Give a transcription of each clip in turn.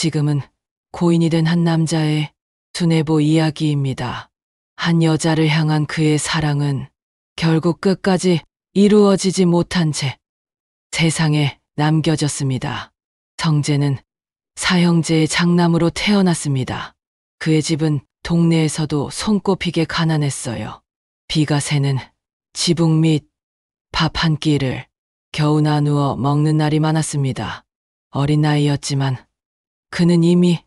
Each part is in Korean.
지금은 고인이 된 한 남자의 수뇌보 이야기입니다. 한 여자를 향한 그의 사랑은 결국 끝까지 이루어지지 못한 채 세상에 남겨졌습니다. 성재는 사형제의 장남으로 태어났습니다. 그의 집은 동네에서도 손꼽히게 가난했어요. 비가 새는 지붕 밑 밥 한 끼를 겨우 나누어 먹는 날이 많았습니다. 어린 나이였지만 그는 이미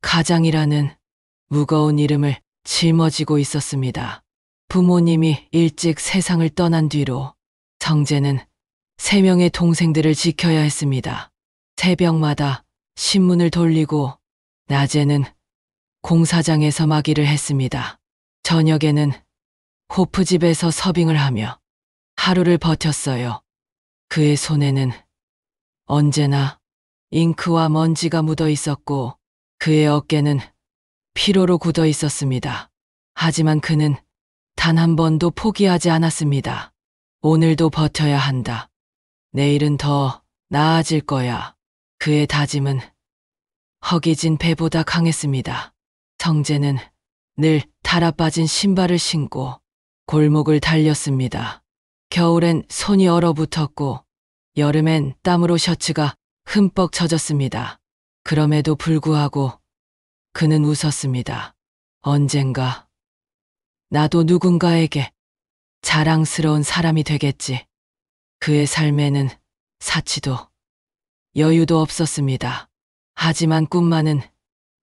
가장이라는 무거운 이름을 짊어지고 있었습니다. 부모님이 일찍 세상을 떠난 뒤로 성재는 3명의 동생들을 지켜야 했습니다. 새벽마다 신문을 돌리고 낮에는 공사장에서 막일을 했습니다. 저녁에는 호프집에서 서빙을 하며 하루를 버텼어요. 그의 손에는 언제나 잉크와 먼지가 묻어 있었고 그의 어깨는 피로로 굳어 있었습니다. 하지만 그는 단 한 번도 포기하지 않았습니다. 오늘도 버텨야 한다. 내일은 더 나아질 거야. 그의 다짐은 허기진 배보다 강했습니다. 성재는 늘 달아빠진 신발을 신고 골목을 달렸습니다. 겨울엔 손이 얼어붙었고 여름엔 땀으로 셔츠가 흠뻑 젖었습니다. 그럼에도 불구하고 그는 웃었습니다. 언젠가 나도 누군가에게 자랑스러운 사람이 되겠지. 그의 삶에는 사치도 여유도 없었습니다. 하지만 꿈만은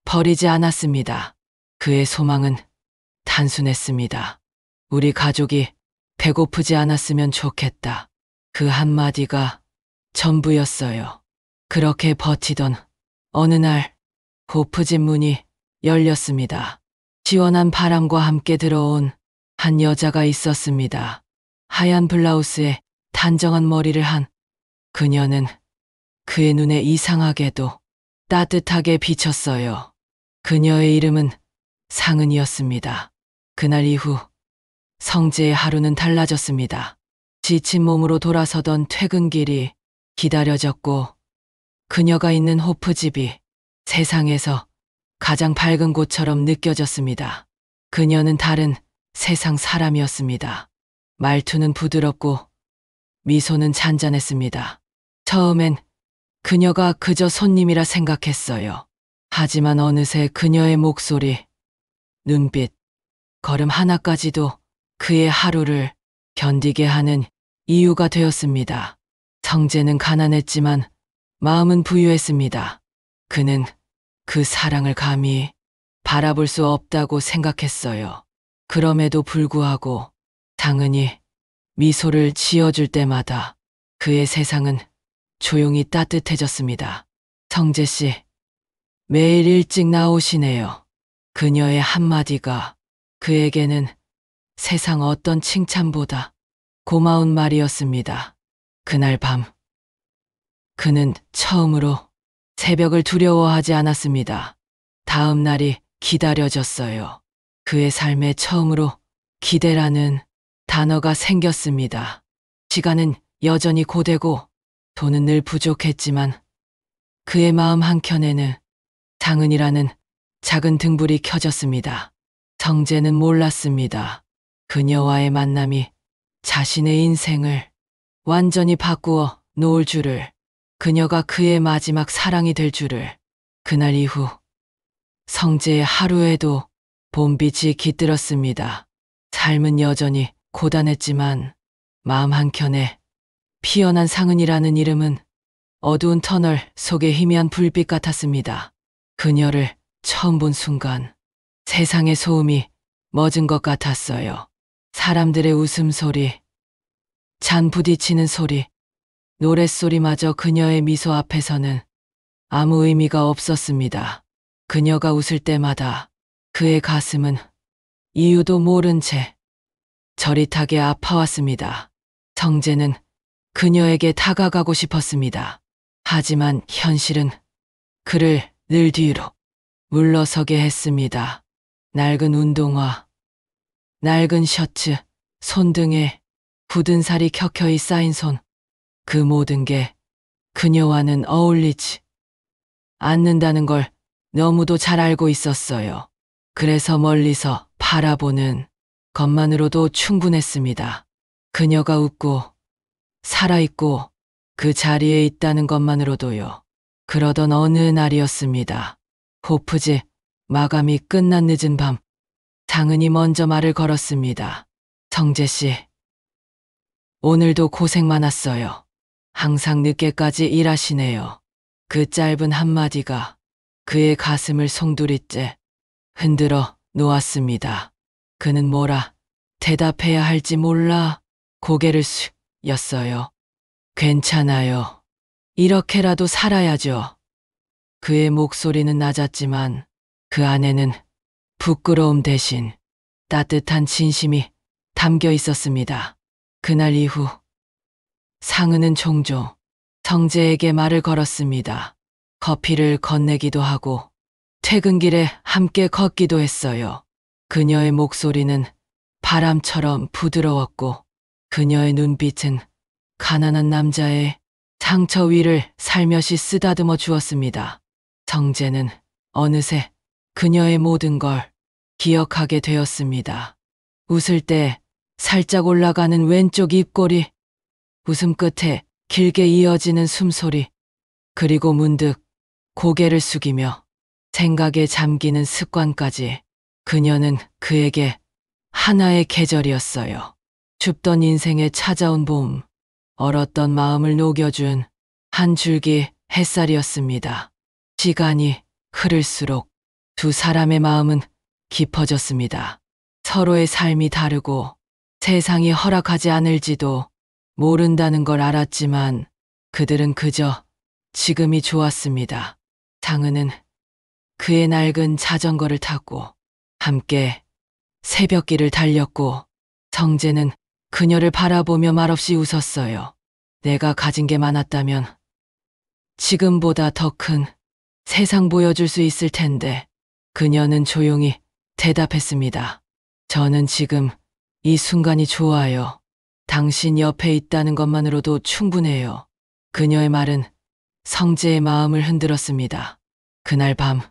버리지 않았습니다. 그의 소망은 단순했습니다. 우리 가족이 배고프지 않았으면 좋겠다. 그 한마디가 전부였어요. 그렇게 버티던 어느 날 호프집 문이 열렸습니다. 시원한 바람과 함께 들어온 한 여자가 있었습니다. 하얀 블라우스에 단정한 머리를 한 그녀는 그의 눈에 이상하게도 따뜻하게 비쳤어요. 그녀의 이름은 상은이었습니다. 그날 이후 성재의 하루는 달라졌습니다. 지친 몸으로 돌아서던 퇴근길이 기다려졌고 그녀가 있는 호프집이 세상에서 가장 밝은 곳처럼 느껴졌습니다. 그녀는 다른 세상 사람이었습니다. 말투는 부드럽고 미소는 잔잔했습니다. 처음엔 그녀가 그저 손님이라 생각했어요. 하지만 어느새 그녀의 목소리, 눈빛, 걸음 하나까지도 그의 하루를 견디게 하는 이유가 되었습니다. 성재는 가난했지만 마음은 부유했습니다. 그는 그 사랑을 감히 바라볼 수 없다고 생각했어요. 그럼에도 불구하고 상은이 미소를 지어줄 때마다 그의 세상은 조용히 따뜻해졌습니다. 성재 씨, 매일 일찍 나오시네요. 그녀의 한마디가 그에게는 세상 어떤 칭찬보다 고마운 말이었습니다. 그날 밤, 그는 처음으로 새벽을 두려워하지 않았습니다. 다음 날이 기다려졌어요. 그의 삶에 처음으로 기대라는 단어가 생겼습니다. 시간은 여전히 고되고 돈은 늘 부족했지만 그의 마음 한켠에는 상은이라는 작은 등불이 켜졌습니다. 성재는 몰랐습니다. 그녀와의 만남이 자신의 인생을 완전히 바꾸어 놓을 줄을, 그녀가 그의 마지막 사랑이 될 줄을. 그날 이후 성재의 하루에도 봄빛이 깃들었습니다. 삶은 여전히 고단했지만 마음 한켠에 피어난 상은이라는 이름은 어두운 터널 속의 희미한 불빛 같았습니다. 그녀를 처음 본 순간 세상의 소음이 멎은 것 같았어요. 사람들의 웃음소리, 잔 부딪히는 소리, 노랫소리마저 그녀의 미소 앞에서는 아무 의미가 없었습니다. 그녀가 웃을 때마다 그의 가슴은 이유도 모른 채 저릿하게 아파왔습니다. 성재는 그녀에게 다가가고 싶었습니다. 하지만 현실은 그를 늘 뒤로 물러서게 했습니다. 낡은 운동화, 낡은 셔츠, 손등에 굳은 살이 켜켜이 쌓인 손, 그 모든 게 그녀와는 어울리지 않는다는 걸 너무도 잘 알고 있었어요. 그래서 멀리서 바라보는 것만으로도 충분했습니다. 그녀가 웃고 살아있고 그 자리에 있다는 것만으로도요. 그러던 어느 날이었습니다. 호프집 마감이 끝난 늦은 밤, 장은이 먼저 말을 걸었습니다. 성재 씨, 오늘도 고생 많았어요. 항상 늦게까지 일하시네요. 그 짧은 한마디가 그의 가슴을 송두리째 흔들어 놓았습니다. 그는 뭐라 대답해야 할지 몰라 고개를 숙였어요. 괜찮아요. 이렇게라도 살아야죠. 그의 목소리는 낮았지만 그 안에는 부끄러움 대신 따뜻한 진심이 담겨 있었습니다. 그날 이후 상은은 종종 성재에게 말을 걸었습니다. 커피를 건네기도 하고 퇴근길에 함께 걷기도 했어요. 그녀의 목소리는 바람처럼 부드러웠고 그녀의 눈빛은 가난한 남자의 상처 위를 살며시 쓰다듬어 주었습니다. 성재는 어느새 그녀의 모든 걸 기억하게 되었습니다. 웃을 때 살짝 올라가는 왼쪽 입꼬리, 웃음 끝에 길게 이어지는 숨소리, 그리고 문득 고개를 숙이며 생각에 잠기는 습관까지. 그녀는 그에게 하나의 계절이었어요. 춥던 인생에 찾아온 봄, 얼었던 마음을 녹여준 한 줄기 햇살이었습니다. 시간이 흐를수록 두 사람의 마음은 깊어졌습니다. 서로의 삶이 다르고 세상이 허락하지 않을지도 모른다는 걸 알았지만 그들은 그저 지금이 좋았습니다. 장은은 그의 낡은 자전거를 타고 함께 새벽길을 달렸고 성재는 그녀를 바라보며 말없이 웃었어요. 내가 가진 게 많았다면 지금보다 더 큰 세상 보여줄 수 있을 텐데. 그녀는 조용히 대답했습니다. 저는 지금 이 순간이 좋아요. 당신 옆에 있다는 것만으로도 충분해요. 그녀의 말은 성재의 마음을 흔들었습니다. 그날 밤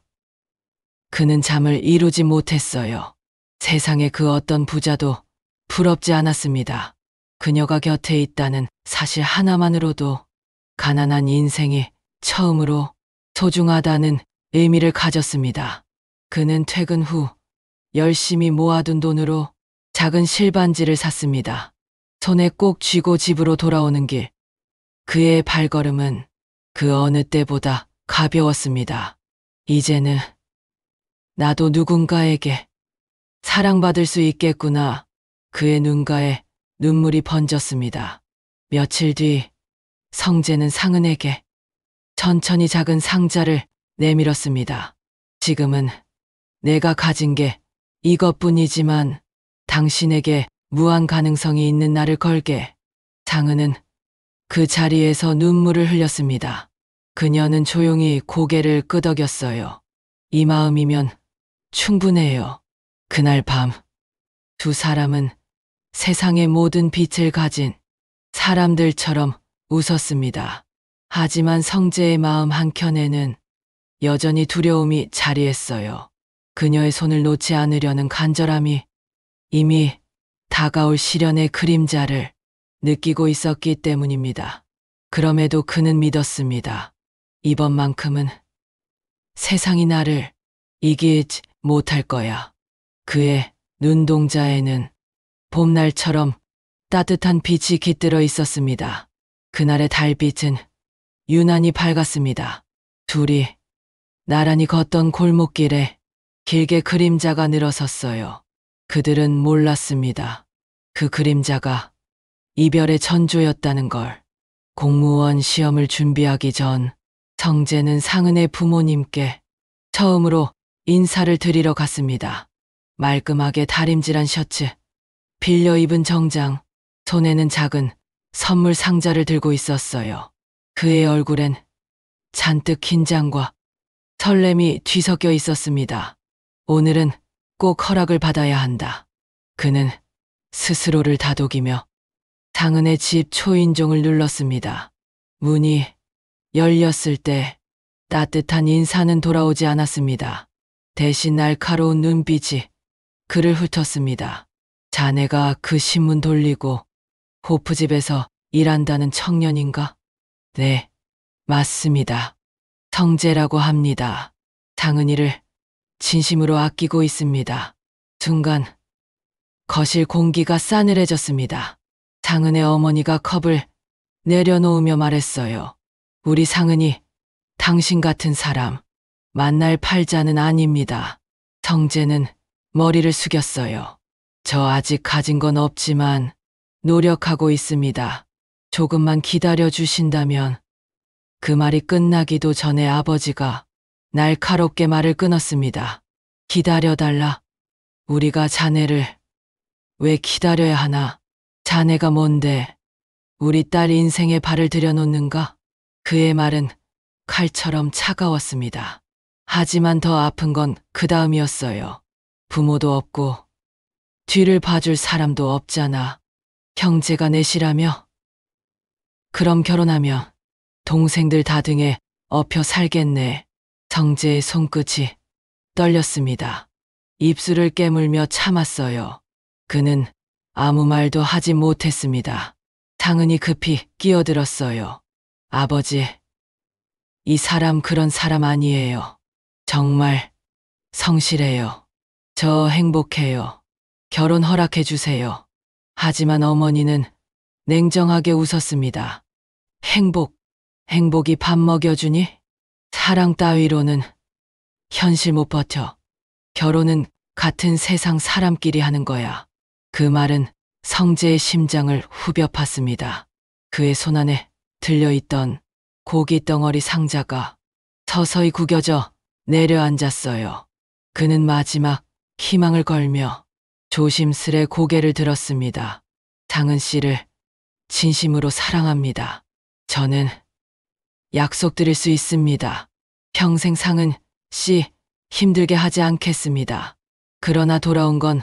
그는 잠을 이루지 못했어요. 세상의 그 어떤 부자도 부럽지 않았습니다. 그녀가 곁에 있다는 사실 하나만으로도 가난한 인생이 처음으로 소중하다는 의미를 가졌습니다. 그는 퇴근 후 열심히 모아둔 돈으로 작은 실반지를 샀습니다. 손에 꼭 쥐고 집으로 돌아오는 길, 그의 발걸음은 그 어느 때보다 가벼웠습니다. 이제는 나도 누군가에게 사랑받을 수 있겠구나. 그의 눈가에 눈물이 번졌습니다. 며칠 뒤 성재는 상은에게 천천히 작은 상자를 내밀었습니다. 지금은 내가 가진 게 이것뿐이지만 당신에게 무한 가능성이 있는 나를 걸게. 상은은 그 자리에서 눈물을 흘렸습니다. 그녀는 조용히 고개를 끄덕였어요. 이 마음이면 충분해요. 그날 밤 두 사람은 세상의 모든 빛을 가진 사람들처럼 웃었습니다. 하지만 성재의 마음 한켠에는 여전히 두려움이 자리했어요. 그녀의 손을 놓지 않으려는 간절함이 이미 다가올 시련의 그림자를 느끼고 있었기 때문입니다. 그럼에도 그는 믿었습니다. 이번만큼은 세상이 나를 이기지 못할 거야. 그의 눈동자에는 봄날처럼 따뜻한 빛이 깃들어 있었습니다. 그날의 달빛은 유난히 밝았습니다. 둘이 나란히 걷던 골목길에 길게 그림자가 늘어섰어요. 그들은 몰랐습니다. 그 그림자가 이별의 전조였다는 걸. 공무원 시험을 준비하기 전 성재는 상은의 부모님께 처음으로 인사를 드리러 갔습니다. 말끔하게 다림질한 셔츠, 빌려 입은 정장, 손에는 작은 선물 상자를 들고 있었어요. 그의 얼굴엔 잔뜩 긴장과 설렘이 뒤섞여 있었습니다. 오늘은 꼭 허락을 받아야 한다. 그는 스스로를 다독이며 상은의 집 초인종을 눌렀습니다. 문이 열렸을 때 따뜻한 인사는 돌아오지 않았습니다. 대신 날카로운 눈빛이 그를 훑었습니다. 자네가 그 신문 돌리고 호프집에서 일한다는 청년인가? 네, 맞습니다. 성재라고 합니다. 장은이를 진심으로 아끼고 있습니다. 순간 거실 공기가 싸늘해졌습니다. 장은의 어머니가 컵을 내려놓으며 말했어요. 우리 상은이 당신 같은 사람 만날 팔자는 아닙니다. 성재는 머리를 숙였어요. 저 아직 가진 건 없지만 노력하고 있습니다. 조금만 기다려 주신다면. 그 말이 끝나기도 전에 아버지가 날카롭게 말을 끊었습니다. 기다려달라. 우리가 자네를 왜 기다려야 하나? 자네가 뭔데 우리 딸 인생에 발을 들여놓는가? 그의 말은 칼처럼 차가웠습니다. 하지만 더 아픈 건 그 다음이었어요. 부모도 없고 뒤를 봐줄 사람도 없잖아. 형제가 넷이라며? 그럼 결혼하면 동생들 다 등에 업혀 살겠네. 성재의 손끝이 떨렸습니다. 입술을 깨물며 참았어요. 그는 아무 말도 하지 못했습니다. 상은이 급히 끼어들었어요. 아버지, 이 사람 그런 사람 아니에요. 정말 성실해요. 저 행복해요. 결혼 허락해 주세요. 하지만 어머니는 냉정하게 웃었습니다. 행복이 밥 먹여주니? 사랑 따위로는 현실 못 버텨. 결혼은 같은 세상 사람끼리 하는 거야. 그 말은 성재의 심장을 후벼 팠습니다. 그의 손안에 들려있던 고기 덩어리 상자가 서서히 구겨져 내려앉았어요. 그는 마지막 희망을 걸며 조심스레 고개를 들었습니다. 상은 씨를 진심으로 사랑합니다. 저는 약속드릴 수 있습니다. 평생 상은 씨 힘들게 하지 않겠습니다. 그러나 돌아온 건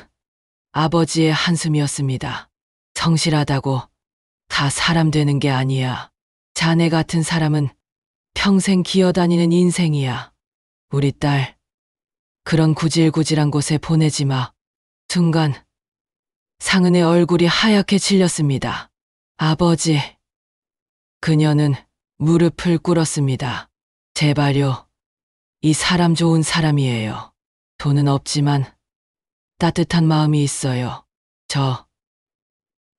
아버지의 한숨이었습니다. 성실하다고 다 사람 되는 게 아니야. 자네 같은 사람은 평생 기어다니는 인생이야. 우리 딸, 그런 구질구질한 곳에 보내지 마. 순간 상은의 얼굴이 하얗게 질렸습니다. 아버지. 그녀는 무릎을 꿇었습니다. 제발요. 이 사람 좋은 사람이에요. 돈은 없지만 따뜻한 마음이 있어요. 저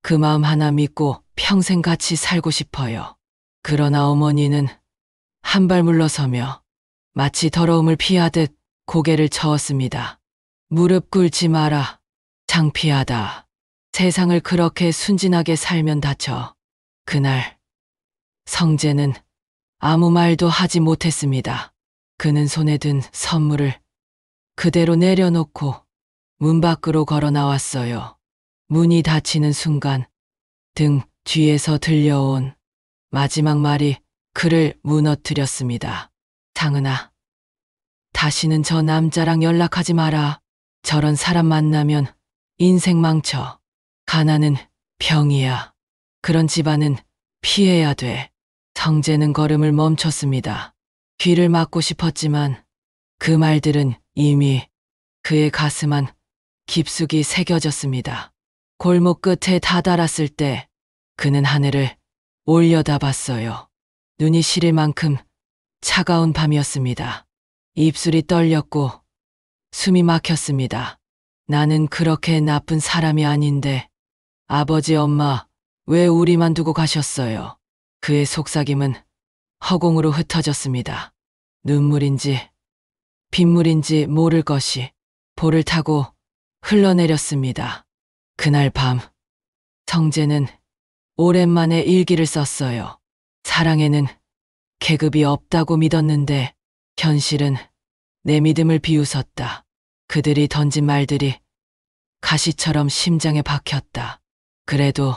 그 마음 하나 믿고 평생 같이 살고 싶어요. 그러나 어머니는 한 발 물러서며 마치 더러움을 피하듯 고개를 저었습니다. 무릎 꿇지 마라. 창피하다. 세상을 그렇게 순진하게 살면 다쳐. 그날 성재는 아무 말도 하지 못했습니다. 그는 손에 든 선물을 그대로 내려놓고 문 밖으로 걸어 나왔어요. 문이 닫히는 순간 등 뒤에서 들려온 마지막 말이 그를 무너뜨렸습니다. 상은아, 다시는 저 남자랑 연락하지 마라. 저런 사람 만나면 인생 망쳐. 가난은 병이야. 그런 집안은 피해야 돼. 성재는 걸음을 멈췄습니다. 귀를 막고 싶었지만 그 말들은 이미 그의 가슴 안 깊숙이 새겨졌습니다. 골목 끝에 다다랐을 때 그는 하늘을 올려다봤어요. 눈이 시릴 만큼 차가운 밤이었습니다. 입술이 떨렸고 숨이 막혔습니다. 나는 그렇게 나쁜 사람이 아닌데 아버지 엄마 왜 우리만 두고 가셨어요? 그의 속삭임은 허공으로 흩어졌습니다. 눈물인지 빗물인지 모를 것이 볼을 타고 흘러내렸습니다. 그날 밤 성재는 오랜만에 일기를 썼어요. 사랑에는 계급이 없다고 믿었는데 현실은 내 믿음을 비웃었다. 그들이 던진 말들이 가시처럼 심장에 박혔다. 그래도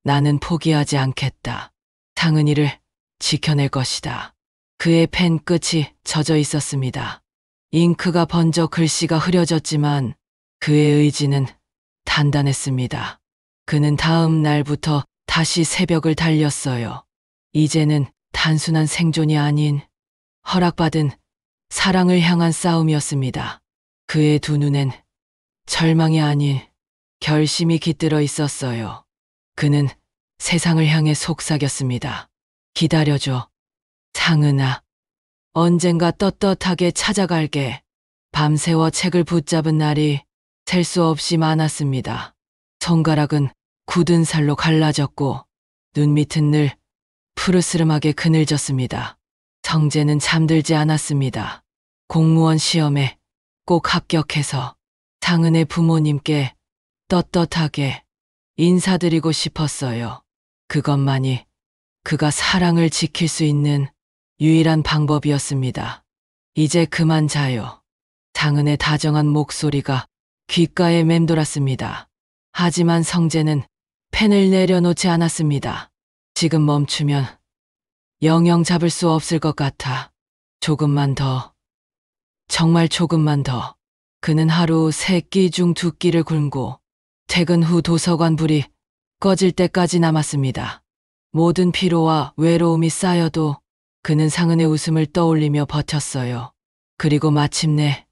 나는 포기하지 않겠다. 상은이를 지켜낼 것이다. 그의 펜 끝이 젖어 있었습니다. 잉크가 번져 글씨가 흐려졌지만 그의 의지는 단단했습니다. 그는 다음 날부터 다시 새벽을 달렸어요. 이제는 단순한 생존이 아닌 허락받은 사랑을 향한 싸움이었습니다. 그의 두 눈엔 절망이 아닌 결심이 깃들어 있었어요. 그는 세상을 향해 속삭였습니다. 기다려줘. 상은아. 언젠가 떳떳하게 찾아갈게. 밤새워 책을 붙잡은 날이 셀 수 없이 많았습니다. 손가락은 굳은 살로 갈라졌고 눈밑은 늘 푸르스름하게 그늘졌습니다. 성재는 잠들지 않았습니다. 공무원 시험에 꼭 합격해서 상은의 부모님께 떳떳하게 인사드리고 싶었어요. 그것만이 그가 사랑을 지킬 수 있는 유일한 방법이었습니다. 이제 그만 자요. 상은의 다정한 목소리가 귓가에 맴돌았습니다. 하지만 성재는 펜을 내려놓지 않았습니다. 지금 멈추면 영영 잡을 수 없을 것 같아. 조금만 더. 정말 조금만 더. 그는 하루 3끼 중 2끼를 굶고 퇴근 후 도서관 불이 꺼질 때까지 남았습니다. 모든 피로와 외로움이 쌓여도 그는 상은의 웃음을 떠올리며 버텼어요. 그리고 마침내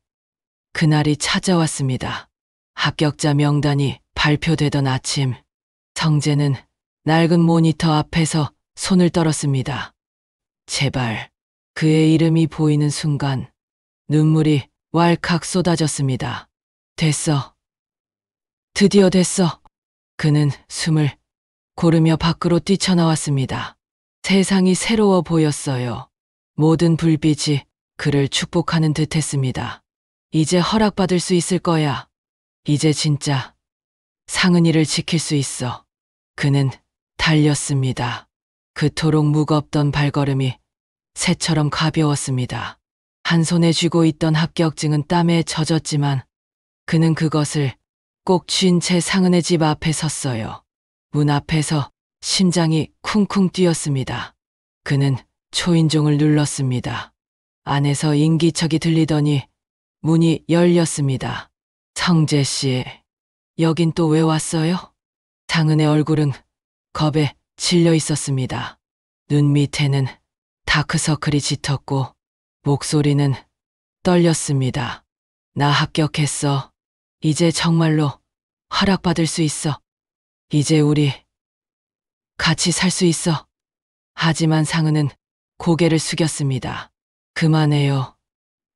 그날이 찾아왔습니다. 합격자 명단이 발표되던 아침, 성재는 낡은 모니터 앞에서 손을 떨었습니다. 제발. 그의 이름이 보이는 순간 눈물이 왈칵 쏟아졌습니다. 됐어. 드디어 됐어. 그는 숨을 고르며 밖으로 뛰쳐나왔습니다. 세상이 새로워 보였어요. 모든 불빛이 그를 축복하는 듯했습니다. 이제 허락받을 수 있을 거야. 이제 진짜 상은이를 지킬 수 있어. 그는 달렸습니다. 그토록 무겁던 발걸음이 새처럼 가벼웠습니다. 한 손에 쥐고 있던 합격증은 땀에 젖었지만 그는 그것을 꼭 쥔 채 상은의 집 앞에 섰어요. 문 앞에서 심장이 쿵쿵 뛰었습니다. 그는 초인종을 눌렀습니다. 안에서 인기척이 들리더니 문이 열렸습니다. 성재 씨, 여긴 또 왜 왔어요? 상은의 얼굴은 겁에 질려 있었습니다. 눈 밑에는 다크서클이 짙었고 목소리는 떨렸습니다. 나 합격했어. 이제 정말로 허락받을 수 있어. 이제 우리 같이 살 수 있어. 하지만 상은은 고개를 숙였습니다. 그만해요.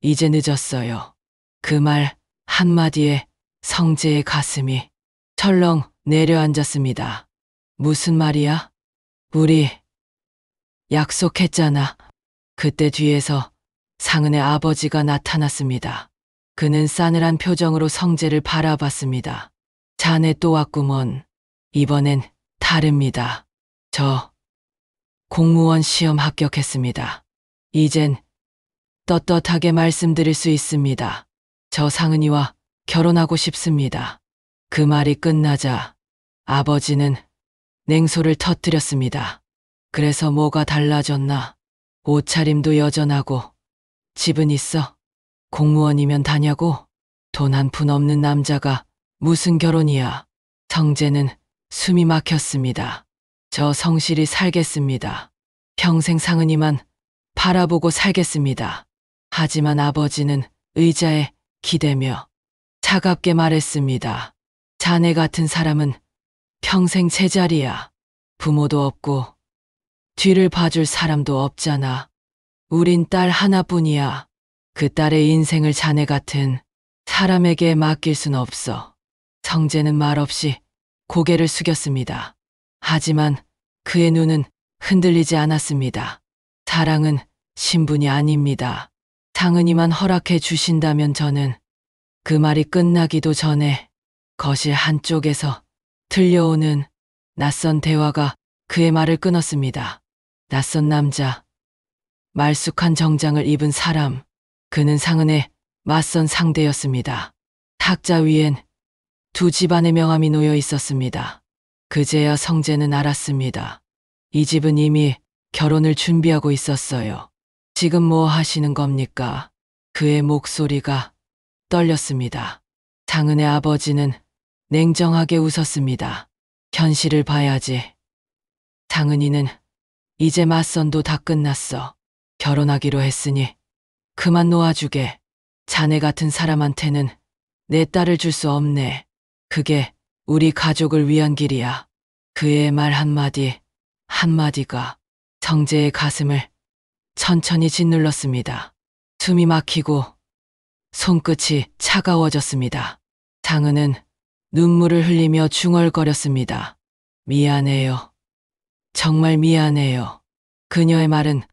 이제 늦었어요. 그 말 한마디에 성재의 가슴이 철렁 내려앉았습니다. 무슨 말이야? 우리 약속했잖아. 그때 뒤에서 상은의 아버지가 나타났습니다. 그는 싸늘한 표정으로 성재를 바라봤습니다. 자네 또 왔구먼. 이번엔 다릅니다. 저 공무원 시험 합격했습니다. 이젠 떳떳하게 말씀드릴 수 있습니다. 저 상은이와 결혼하고 싶습니다. 그 말이 끝나자 아버지는 냉소를 터뜨렸습니다. 그래서 뭐가 달라졌나? 옷차림도 여전하고 집은 있어? 공무원이면 다냐고? 돈 한 푼 없는 남자가 무슨 결혼이야? 성재는 숨이 막혔습니다. 저 성실히 살겠습니다. 평생 상은이만 바라보고 살겠습니다. 하지만 아버지는 의자에 기대며 차갑게 말했습니다. 자네 같은 사람은 평생 제자리야. 부모도 없고 뒤를 봐줄 사람도 없잖아. 우린 딸 하나뿐이야. 그 딸의 인생을 자네 같은 사람에게 맡길 순 없어. 성재는 말없이 고개를 숙였습니다. 하지만 그의 눈은 흔들리지 않았습니다. 사랑은 신분이 아닙니다. 상은이만 허락해 주신다면 저는. 그 말이 끝나기도 전에 거실 한쪽에서 들려오는 낯선 대화가 그의 말을 끊었습니다. 낯선 남자, 말쑥한 정장을 입은 사람, 그는 상은의 맞선 상대였습니다. 탁자 위엔 두 집안의 명함이 놓여 있었습니다. 그제야 성재는 알았습니다. 이 집은 이미 결혼을 준비하고 있었어요. 지금 뭐 하시는 겁니까? 그의 목소리가 떨렸습니다. 상은의 아버지는 냉정하게 웃었습니다. 현실을 봐야지. 상은이는 이제 맞선도 다 끝났어. 결혼하기로 했으니 그만 놓아주게. 자네 같은 사람한테는 내 딸을 줄 수 없네. 그게 우리 가족을 위한 길이야. 그의 말 한마디 한마디가 정재의 가슴을 천천히 짓눌렀습니다. 숨이 막히고 손끝이 차가워졌습니다. 장은은 눈물을 흘리며 중얼거렸습니다. 미안해요. 정말 미안해요. 그녀의 말은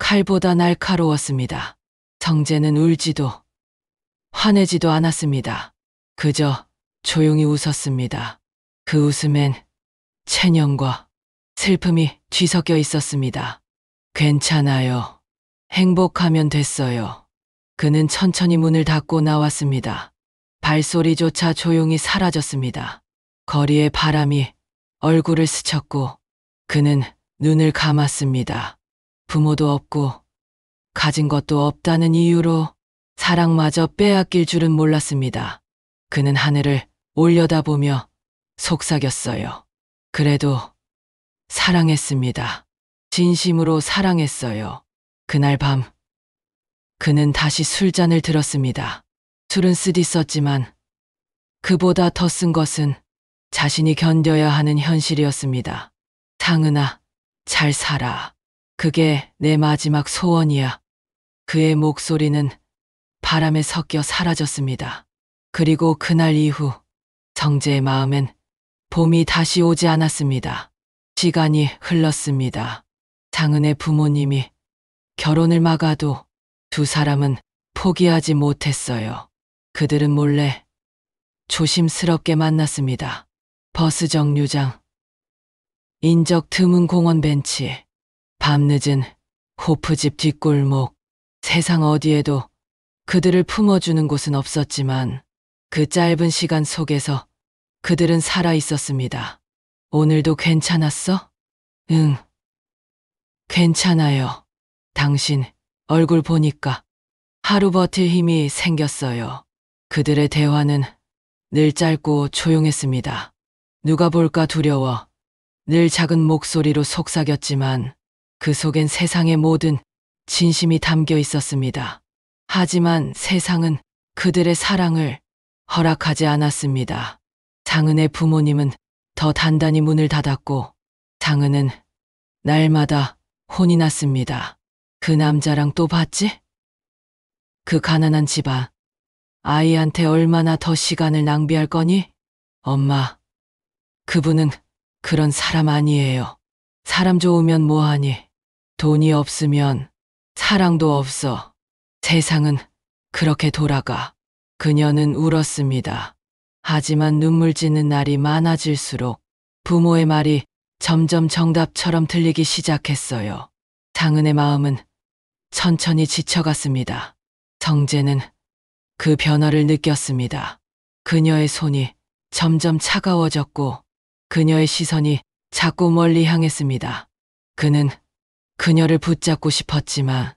칼보다 날카로웠습니다. 정재는 울지도 화내지도 않았습니다. 그저 조용히 웃었습니다. 그 웃음엔 체념과 슬픔이 뒤섞여 있었습니다. 괜찮아요. 행복하면 됐어요. 그는 천천히 문을 닫고 나왔습니다. 발소리조차 조용히 사라졌습니다. 거리의 바람이 얼굴을 스쳤고 그는 눈을 감았습니다. 부모도 없고 가진 것도 없다는 이유로 사랑마저 빼앗길 줄은 몰랐습니다. 그는 하늘을 올려다보며 속삭였어요. 그래도 사랑했습니다. 진심으로 사랑했어요. 그날 밤 그는 다시 술잔을 들었습니다. 술은 쓰디썼지만 그보다 더 쓴 것은 자신이 견뎌야 하는 현실이었습니다. 장은아, 잘 살아. 그게 내 마지막 소원이야. 그의 목소리는 바람에 섞여 사라졌습니다. 그리고 그날 이후 정재의 마음엔 봄이 다시 오지 않았습니다. 시간이 흘렀습니다. 장은의 부모님이 결혼을 막아도 두 사람은 포기하지 못했어요. 그들은 몰래 조심스럽게 만났습니다. 버스 정류장, 인적 드문 공원 벤치, 밤늦은 호프집 뒷골목, 세상 어디에도 그들을 품어주는 곳은 없었지만 그 짧은 시간 속에서 그들은 살아 있었습니다. 오늘도 괜찮았어? 응, 괜찮아요. 당신 얼굴 보니까 하루 버틸 힘이 생겼어요. 그들의 대화는 늘 짧고 조용했습니다. 누가 볼까 두려워 늘 작은 목소리로 속삭였지만 그 속엔 세상의 모든 진심이 담겨 있었습니다. 하지만 세상은 그들의 사랑을 허락하지 않았습니다. 장은의 부모님은 더 단단히 문을 닫았고 장은은 날마다 혼이 났습니다. 그 남자랑 또 봤지? 그 가난한 집안, 아이한테 얼마나 더 시간을 낭비할 거니? 엄마, 그분은 그런 사람 아니에요. 사람 좋으면 뭐하니? 돈이 없으면 사랑도 없어. 세상은 그렇게 돌아가. 그녀는 울었습니다. 하지만 눈물 짓는 날이 많아질수록 부모의 말이 점점 정답처럼 들리기 시작했어요. 장은의 마음은 천천히 지쳐갔습니다. 정재는 그 변화를 느꼈습니다. 그녀의 손이 점점 차가워졌고 그녀의 시선이 자꾸 멀리 향했습니다. 그는 그녀를 붙잡고 싶었지만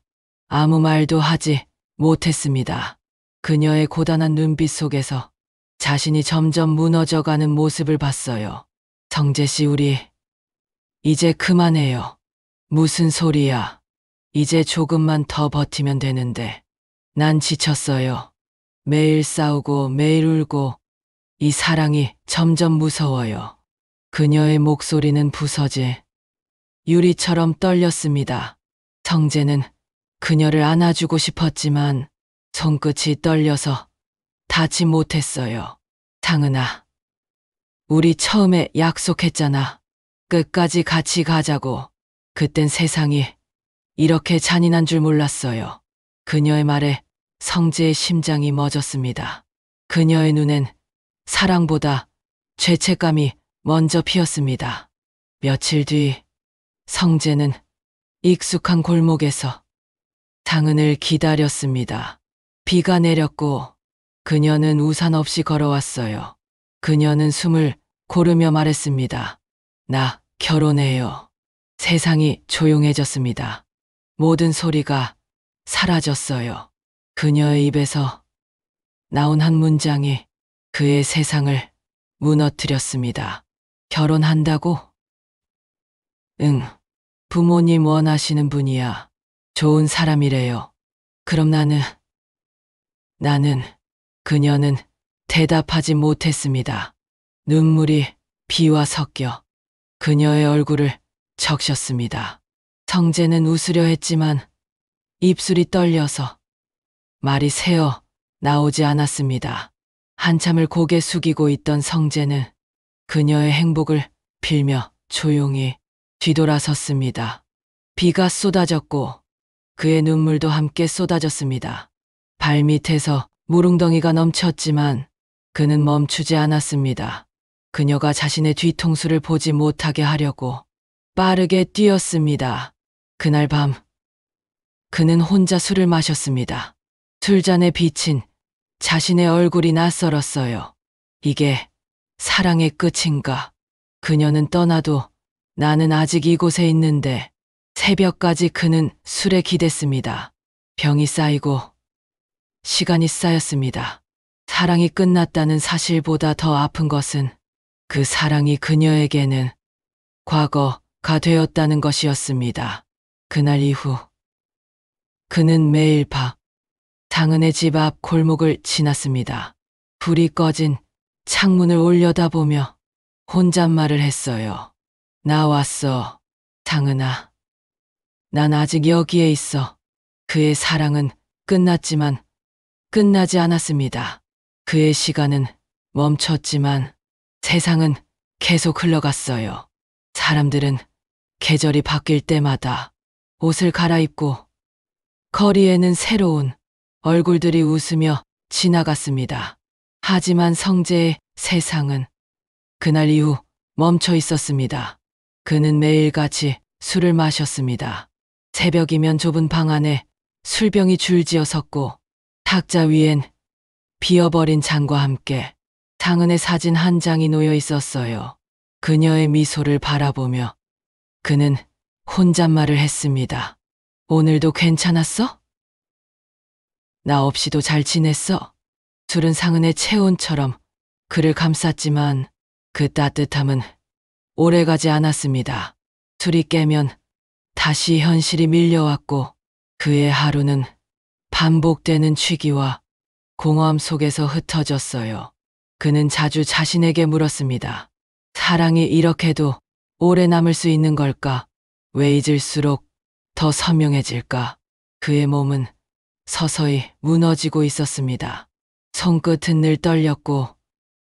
아무 말도 하지 못했습니다. 그녀의 고단한 눈빛 속에서 자신이 점점 무너져가는 모습을 봤어요. 정재 씨, 우리 이제 그만해요. 무슨 소리야. 이제 조금만 더 버티면 되는데. 난 지쳤어요. 매일 싸우고 매일 울고 이 사랑이 점점 무서워요. 그녀의 목소리는 부서질 유리처럼 떨렸습니다. 정재는 그녀를 안아주고 싶었지만 손끝이 떨려서 닿지 못했어요. 장은아, 우리 처음에 약속했잖아. 끝까지 같이 가자고. 그땐 세상이 이렇게 잔인한 줄 몰랐어요. 그녀의 말에 성재의 심장이 멎었습니다. 그녀의 눈엔 사랑보다 죄책감이 먼저 피었습니다. 며칠 뒤 성재는 익숙한 골목에서 장은을 기다렸습니다. 비가 내렸고 그녀는 우산 없이 걸어왔어요. 그녀는 숨을 고르며 말했습니다. 나 결혼해요. 세상이 조용해졌습니다. 모든 소리가 사라졌어요. 그녀의 입에서 나온 한 문장이 그의 세상을 무너뜨렸습니다. 결혼한다고? 응, 부모님 원하시는 분이야. 좋은 사람이래요. 그럼 나는, 그녀는 대답하지 못했습니다. 눈물이 비와 섞여 그녀의 얼굴을 적셨습니다. 성재는 웃으려 했지만 입술이 떨려서 말이 새어 나오지 않았습니다. 한참을 고개 숙이고 있던 성재는 그녀의 행복을 빌며 조용히 뒤돌아섰습니다. 비가 쏟아졌고 그의 눈물도 함께 쏟아졌습니다. 발밑에서 물웅덩이가 넘쳤지만 그는 멈추지 않았습니다. 그녀가 자신의 뒤통수를 보지 못하게 하려고 빠르게 뛰었습니다. 그날 밤 그는 혼자 술을 마셨습니다. 술잔에 비친 자신의 얼굴이 낯설었어요. 이게 사랑의 끝인가? 그녀는 떠나도 나는 아직 이곳에 있는데 새벽까지 그는 술에 기댔습니다. 병이 쌓이고 시간이 쌓였습니다. 사랑이 끝났다는 사실보다 더 아픈 것은 그 사랑이 그녀에게는 과거가 되었다는 것이었습니다. 그날 이후 그는 매일 밤 상은의 집 앞 골목을 지났습니다. 불이 꺼진 창문을 올려다보며 혼잣말을 했어요. 나 왔어, 상은아. 난 아직 여기에 있어. 그의 사랑은 끝났지만 끝나지 않았습니다. 그의 시간은 멈췄지만 세상은 계속 흘러갔어요. 사람들은 계절이 바뀔 때마다 옷을 갈아입고 거리에는 새로운 얼굴들이 웃으며 지나갔습니다. 하지만 성재의 세상은 그날 이후 멈춰 있었습니다. 그는 매일같이 술을 마셨습니다. 새벽이면 좁은 방 안에 술병이 줄지어 섰고 탁자 위엔 비어버린 잔과 함께 상은의 사진 한 장이 놓여 있었어요. 그녀의 미소를 바라보며 그는 혼잣말을 했습니다. 오늘도 괜찮았어? 나 없이도 잘 지냈어? 술은 상은의 체온처럼 그를 감쌌지만 그 따뜻함은 오래가지 않았습니다. 술이 깨면 다시 현실이 밀려왔고 그의 하루는 반복되는 취기와 공허함 속에서 흩어졌어요. 그는 자주 자신에게 물었습니다. 사랑이 이렇게도 오래 남을 수 있는 걸까? 왜 잊을수록 더 선명해질까? 그의 몸은 서서히 무너지고 있었습니다. 손끝은 늘 떨렸고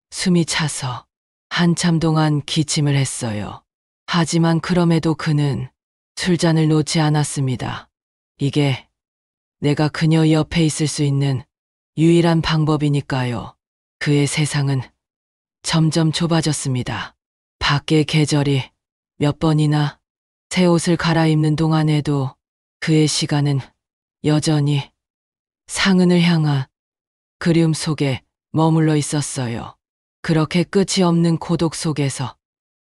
숨이 차서 한참 동안 기침을 했어요. 하지만 그럼에도 그는 술잔을 놓지 않았습니다. 이게 내가 그녀 옆에 있을 수 있는 유일한 방법이니까요. 그의 세상은 점점 좁아졌습니다. 밖의 계절이 몇 번이나 새 옷을 갈아입는 동안에도 그의 시간은 여전히 상은을 향한 그리움 속에 머물러 있었어요. 그렇게 끝이 없는 고독 속에서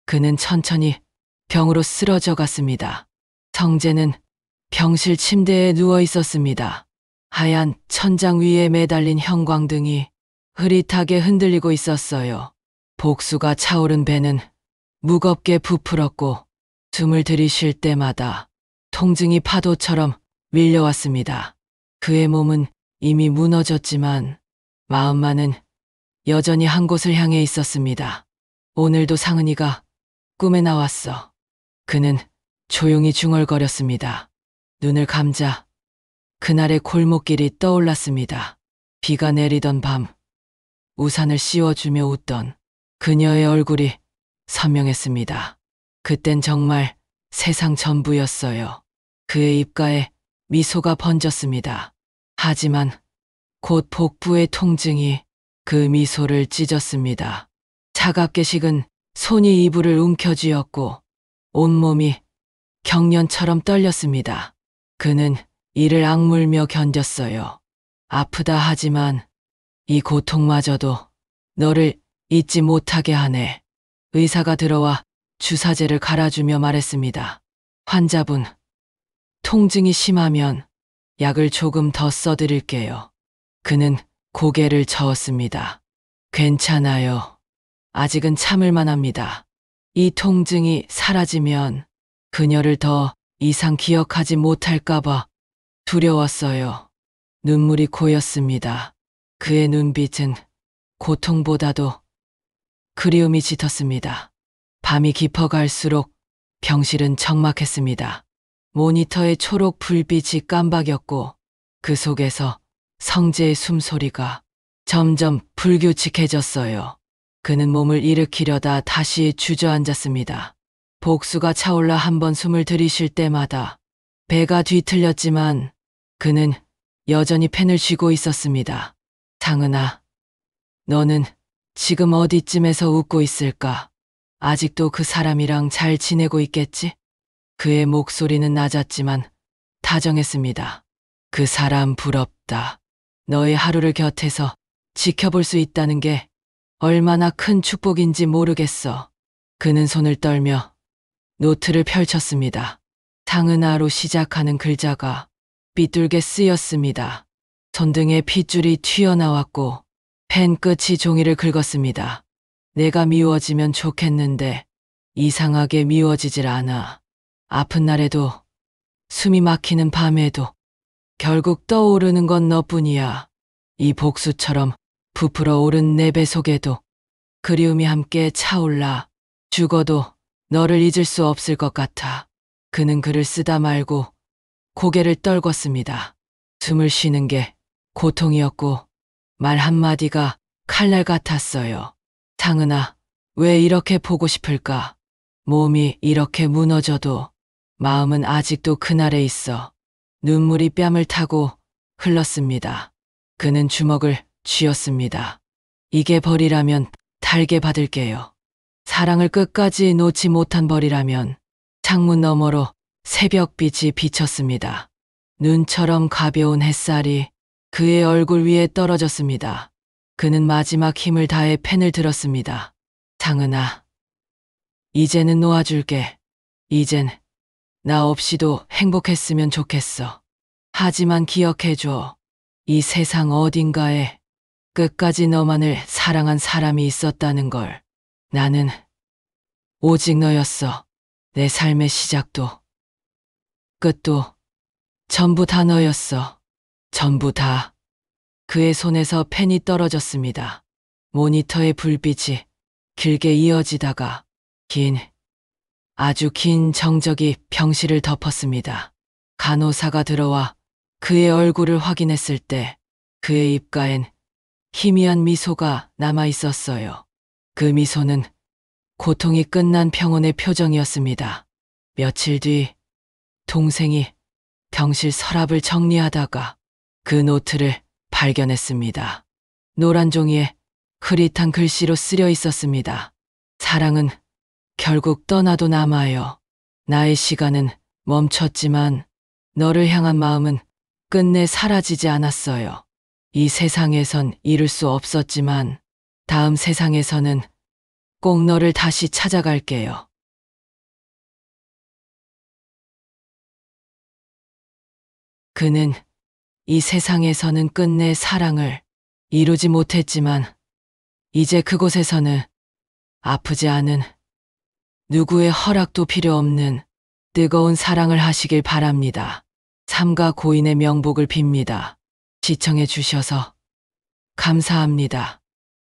그는 천천히 병으로 쓰러져 갔습니다. 성재는 병실 침대에 누워 있었습니다. 하얀 천장 위에 매달린 형광등이 흐릿하게 흔들리고 있었어요. 복수가 차오른 배는 무겁게 부풀었고 숨을 들이쉴 때마다 통증이 파도처럼 밀려왔습니다. 그의 몸은 이미 무너졌지만 마음만은 여전히 한 곳을 향해 있었습니다. 오늘도 상은이가 꿈에 나왔어. 그는 조용히 중얼거렸습니다. 눈을 감자 그날의 골목길이 떠올랐습니다. 비가 내리던 밤 우산을 씌워주며 웃던 그녀의 얼굴이 선명했습니다. 그땐 정말 세상 전부였어요. 그의 입가에 미소가 번졌습니다. 하지만 곧 복부의 통증이 그 미소를 찢었습니다. 차갑게 식은 손이 이불을 움켜쥐었고 온몸이 경련처럼 떨렸습니다. 그는 이를 악물며 견뎠어요. 아프다 하지만 이 고통마저도 너를 잊지 못하게 하네. 의사가 들어와 주사제를 갈아주며 말했습니다. 환자분, 통증이 심하면 약을 조금 더 써드릴게요. 그는 고개를 저었습니다. 괜찮아요. 아직은 참을만 합니다. 이 통증이 사라지면 그녀를 더 이상 기억하지 못할까봐 두려웠어요. 눈물이 고였습니다. 그의 눈빛은 고통보다도 그리움이 짙었습니다. 밤이 깊어갈수록 병실은 적막했습니다. 모니터의 초록 불빛이 깜박였고 그 속에서 성재의 숨소리가 점점 불규칙해졌어요. 그는 몸을 일으키려다 다시 주저앉았습니다. 복수가 차올라 한 번 숨을 들이쉴 때마다 배가 뒤틀렸지만 그는 여전히 펜을 쥐고 있었습니다. 상은아, 너는 지금 어디쯤에서 웃고 있을까? 아직도 그 사람이랑 잘 지내고 있겠지? 그의 목소리는 낮았지만 다정했습니다. 그 사람 부럽다. 너의 하루를 곁에서 지켜볼 수 있다는 게 얼마나 큰 축복인지 모르겠어. 그는 손을 떨며 노트를 펼쳤습니다. 상은아로 시작하는 글자가 삐뚤게 쓰였습니다. 손등에 핏줄이 튀어나왔고 펜 끝이 종이를 긁었습니다. 내가 미워지면 좋겠는데 이상하게 미워지질 않아. 아픈 날에도 숨이 막히는 밤에도 결국 떠오르는 건 너뿐이야. 이 복수처럼 부풀어 오른 내 배 속에도 그리움이 함께 차올라. 죽어도 너를 잊을 수 없을 것 같아. 그는 글을 쓰다 말고 고개를 떨궜습니다. 숨을 쉬는 게 고통이었고 말 한마디가 칼날 같았어요. 상은아, 왜 이렇게 보고 싶을까? 몸이 이렇게 무너져도 마음은 아직도 그날에 있어. 눈물이 뺨을 타고 흘렀습니다. 그는 주먹을 쥐었습니다. 이게 벌이라면 달게 받을게요. 사랑을 끝까지 놓지 못한 벌이라면. 창문 너머로 새벽빛이 비쳤습니다. 눈처럼 가벼운 햇살이 그의 얼굴 위에 떨어졌습니다. 그는 마지막 힘을 다해 펜을 들었습니다. 상은아, 이제는 놓아줄게. 이젠 나 없이도 행복했으면 좋겠어. 하지만 기억해줘. 이 세상 어딘가에 끝까지 너만을 사랑한 사람이 있었다는 걸. 나는 오직 너였어. 내 삶의 시작도 끝도 전부 다 너였어. 전부 다. 그의 손에서 펜이 떨어졌습니다. 모니터의 불빛이 길게 이어지다가 아주 긴 정적이 병실을 덮었습니다. 간호사가 들어와 그의 얼굴을 확인했을 때 그의 입가엔 희미한 미소가 남아 있었어요. 그 미소는 고통이 끝난 평온의 표정이었습니다. 며칠 뒤 동생이 병실 서랍을 정리하다가 그 노트를 발견했습니다. 노란 종이에 흐릿한 글씨로 쓰려 있었습니다. 사랑은 결국 떠나도 남아요. 나의 시간은 멈췄지만 너를 향한 마음은 끝내 사라지지 않았어요. 이 세상에선 이룰 수 없었지만 다음 세상에서는 꼭 너를 다시 찾아갈게요. 그는 이 세상에서는 끝내 사랑을 이루지 못했지만 이제 그곳에서는 아프지 않은 누구의 허락도 필요 없는 뜨거운 사랑을 하시길 바랍니다. 삼가 고인의 명복을 빕니다. 시청해 주셔서 감사합니다.